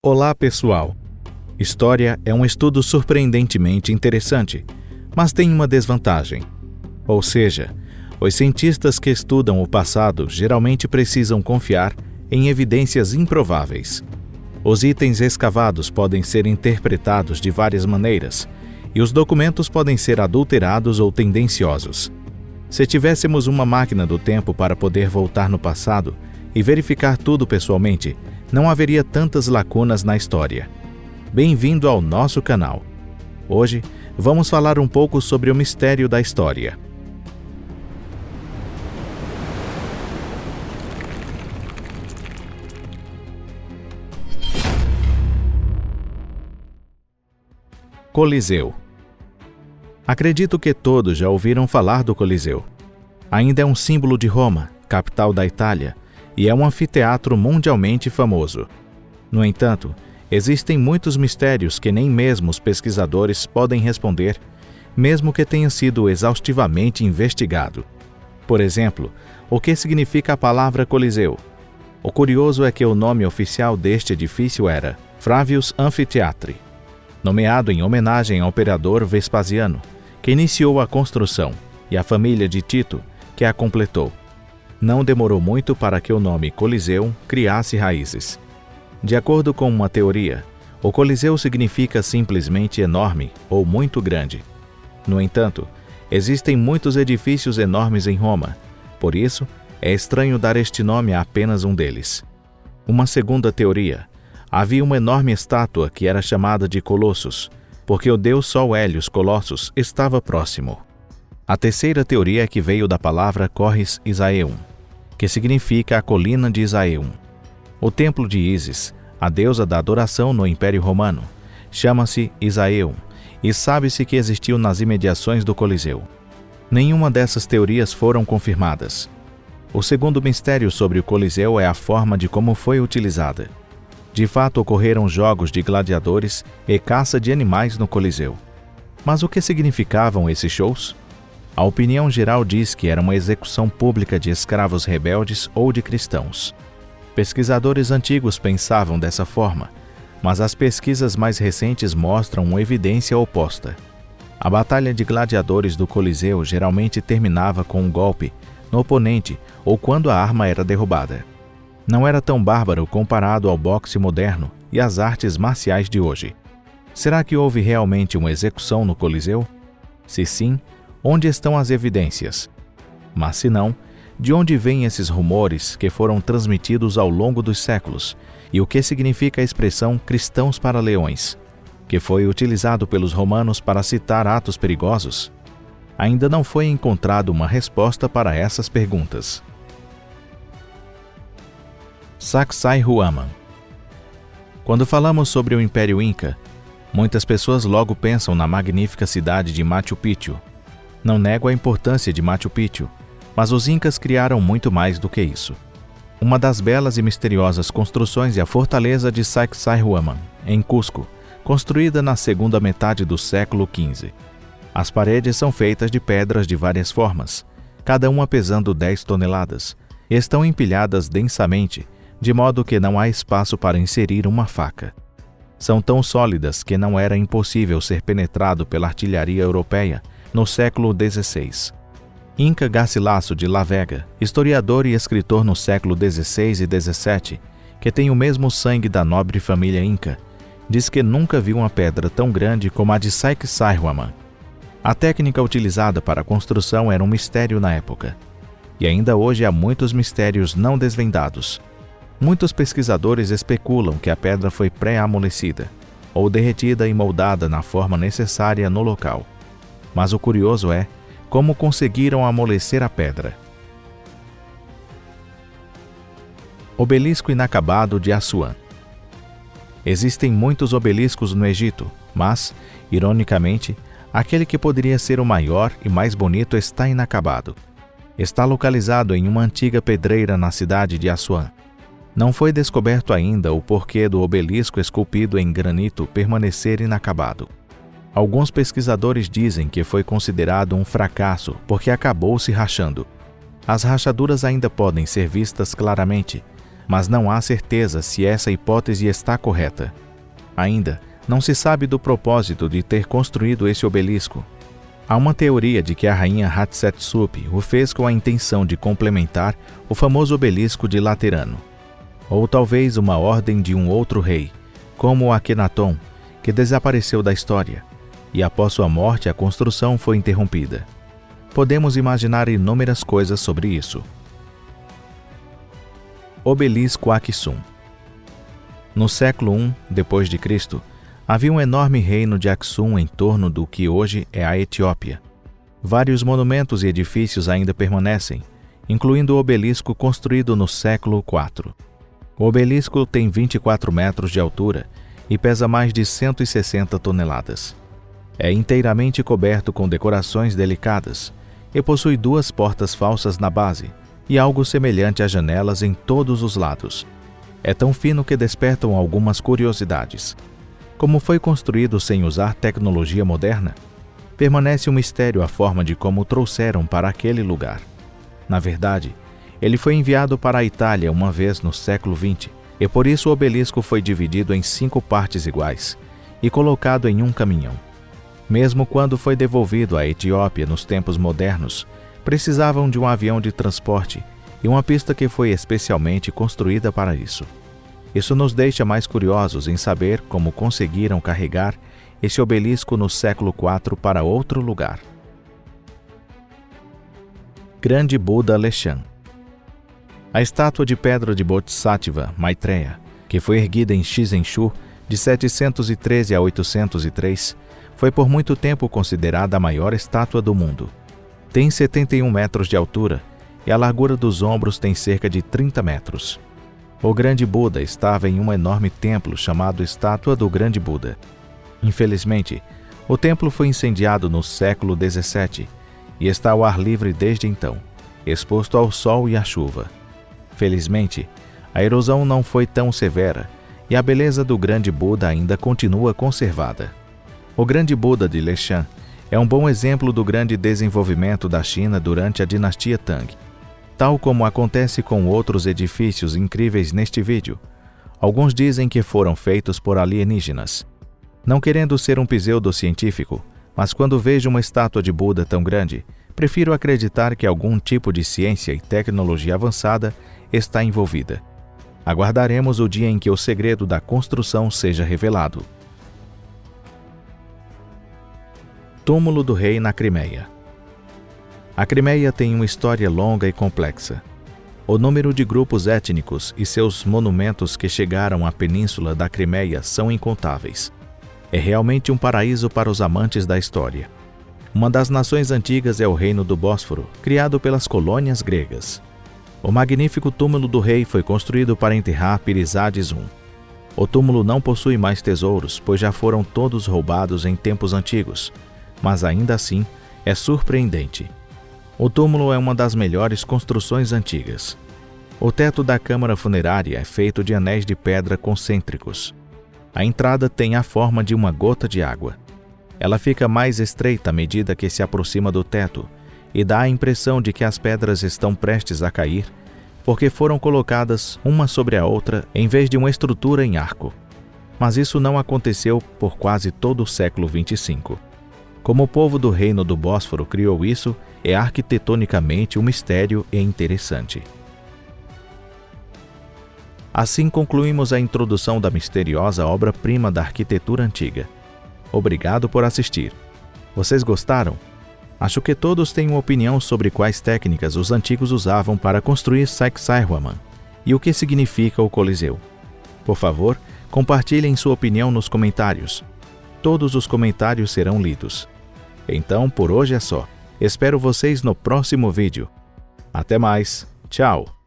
Olá, pessoal! História é um estudo surpreendentemente interessante, mas tem uma desvantagem. Ou seja, os cientistas que estudam o passado geralmente precisam confiar em evidências improváveis. Os itens escavados podem ser interpretados de várias maneiras, e os documentos podem ser adulterados ou tendenciosos. Se tivéssemos uma máquina do tempo para poder voltar no passado e verificar tudo pessoalmente, não haveria tantas lacunas na história. Bem-vindo ao nosso canal. Hoje, vamos falar um pouco sobre o mistério da história. Coliseu. Acredito que todos já ouviram falar do Coliseu. Ainda é um símbolo de Roma, capital da Itália, e é um anfiteatro mundialmente famoso. No entanto, existem muitos mistérios que nem mesmo os pesquisadores podem responder, mesmo que tenha sido exaustivamente investigado. Por exemplo, o que significa a palavra Coliseu? O curioso é que o nome oficial deste edifício era Flavius Amphitheatre, nomeado em homenagem ao imperador Vespasiano, que iniciou a construção, e à família de Tito, que a completou. Não demorou muito para que o nome Coliseu criasse raízes. De acordo com uma teoria, o Coliseu significa simplesmente enorme ou muito grande. No entanto, existem muitos edifícios enormes em Roma, por isso é estranho dar este nome a apenas um deles. Uma segunda teoria: havia uma enorme estátua que era chamada de Colossus, porque o deus Sol Hélios Colossus estava próximo. A terceira teoria é que veio da palavra Corris Isaeum, que significa a colina de Isaeum. O templo de Ísis, a deusa da adoração no Império Romano, chama-se Isaeum, e sabe-se que existiu nas imediações do Coliseu. Nenhuma dessas teorias foram confirmadas. O segundo mistério sobre o Coliseu é a forma de como foi utilizada. De fato, ocorreram jogos de gladiadores e caça de animais no Coliseu. Mas o que significavam esses shows? A opinião geral diz que era uma execução pública de escravos rebeldes ou de cristãos. Pesquisadores antigos pensavam dessa forma, mas as pesquisas mais recentes mostram uma evidência oposta. A batalha de gladiadores do Coliseu geralmente terminava com um golpe no oponente ou quando a arma era derrubada. Não era tão bárbaro comparado ao boxe moderno e às artes marciais de hoje. Será que houve realmente uma execução no Coliseu? Se sim, onde estão as evidências? Mas se não, de onde vêm esses rumores que foram transmitidos ao longo dos séculos? E o que significa a expressão cristãos para leões, que foi utilizado pelos romanos para citar atos perigosos? Ainda não foi encontrada uma resposta para essas perguntas. Sacsayhuaman. Quando falamos sobre o Império Inca, muitas pessoas logo pensam na magnífica cidade de Machu Picchu. Não nego a importância de Machu Picchu, mas os Incas criaram muito mais do que isso. Uma das belas e misteriosas construções é a fortaleza de Sacsayhuaman, em Cusco, construída na segunda metade do século XV. As paredes são feitas de pedras de várias formas, cada uma pesando 10 toneladas, e estão empilhadas densamente, de modo que não há espaço para inserir uma faca. São tão sólidas que não era impossível ser penetrado pela artilharia europeia no século XVI. Inca Garcilaso de la Vega, historiador e escritor no século XVI e XVII, que tem o mesmo sangue da nobre família Inca, diz que nunca viu uma pedra tão grande como a de Sacsayhuaman. A técnica utilizada para a construção era um mistério na época. E ainda hoje há muitos mistérios não desvendados. Muitos pesquisadores especulam que a pedra foi pré-amolecida, ou derretida e moldada na forma necessária no local. Mas o curioso é como conseguiram amolecer a pedra. Obelisco inacabado de Assuã. Existem muitos obeliscos no Egito, mas, ironicamente, aquele que poderia ser o maior e mais bonito está inacabado. Está localizado em uma antiga pedreira na cidade de Assuã. Não foi descoberto ainda o porquê do obelisco esculpido em granito permanecer inacabado. Alguns pesquisadores dizem que foi considerado um fracasso porque acabou se rachando. As rachaduras ainda podem ser vistas claramente, mas não há certeza se essa hipótese está correta. Ainda não se sabe do propósito de ter construído esse obelisco. Há uma teoria de que a rainha Hatshepsut o fez com a intenção de complementar o famoso obelisco de Laterano. Ou talvez uma ordem de um outro rei, como o Akhenaton, que desapareceu da história, e após sua morte a construção foi interrompida. Podemos imaginar inúmeras coisas sobre isso. Obelisco Aksum. No século I d.C., havia um enorme reino de Aksum em torno do que hoje é a Etiópia. Vários monumentos e edifícios ainda permanecem, incluindo o obelisco construído no século IV. O obelisco tem 24 metros de altura e pesa mais de 160 toneladas. É inteiramente coberto com decorações delicadas e possui 2 portas falsas na base e algo semelhante a janelas em todos os lados. É tão fino que despertam algumas curiosidades. Como foi construído sem usar tecnologia moderna? Permanece um mistério a forma de como o trouxeram para aquele lugar. Na verdade, ele foi enviado para a Itália uma vez no século XX, e por isso o obelisco foi dividido em 5 partes iguais e colocado em um caminhão. Mesmo quando foi devolvido à Etiópia nos tempos modernos, precisavam de um avião de transporte e uma pista que foi especialmente construída para isso. Isso nos deixa mais curiosos em saber como conseguiram carregar esse obelisco no século IV para outro lugar. Grande Buda Leshan. A estátua de pedra de Bodhisattva Maitreya, que foi erguida em Shizenshu de 713 a 803, foi por muito tempo considerada a maior estátua do mundo. Tem 71 metros de altura e a largura dos ombros tem cerca de 30 metros. O grande Buda estava em um enorme templo chamado Estátua do Grande Buda. Infelizmente, o templo foi incendiado no século XVII e está ao ar livre desde então, exposto ao sol e à chuva. Felizmente, a erosão não foi tão severa e a beleza do grande Buda ainda continua conservada. O grande Buda de Leshan é um bom exemplo do grande desenvolvimento da China durante a dinastia Tang. Tal como acontece com outros edifícios incríveis neste vídeo, alguns dizem que foram feitos por alienígenas. Não querendo ser um pseudocientífico, mas quando vejo uma estátua de Buda tão grande, prefiro acreditar que algum tipo de ciência e tecnologia avançada está envolvida. Aguardaremos o dia em que o segredo da construção seja revelado. Túmulo do rei na Crimeia. A Crimeia tem uma história longa e complexa. O número de grupos étnicos e seus monumentos que chegaram à península da Crimeia são incontáveis. É realmente um paraíso para os amantes da história. Uma das nações antigas é o Reino do Bósforo, criado pelas colônias gregas. O magnífico túmulo do rei foi construído para enterrar Pirizades I. O túmulo não possui mais tesouros, pois já foram todos roubados em tempos antigos, mas ainda assim é surpreendente. O túmulo é uma das melhores construções antigas. O teto da câmara funerária é feito de anéis de pedra concêntricos. A entrada tem a forma de uma gota de água. Ela fica mais estreita à medida que se aproxima do teto e dá a impressão de que as pedras estão prestes a cair, porque foram colocadas uma sobre a outra em vez de uma estrutura em arco. Mas isso não aconteceu por quase todo o século XXV. Como o povo do Reino do Bósforo criou isso, é arquitetonicamente um mistério e interessante. Assim concluímos a introdução da misteriosa obra-prima da arquitetura antiga. Obrigado por assistir. Vocês gostaram? Acho que todos têm uma opinião sobre quais técnicas os antigos usavam para construir Sacsayhuaman e o que significa o Coliseu. Por favor, compartilhem sua opinião nos comentários. Todos os comentários serão lidos. Então, por hoje é só. Espero vocês no próximo vídeo. Até mais. Tchau.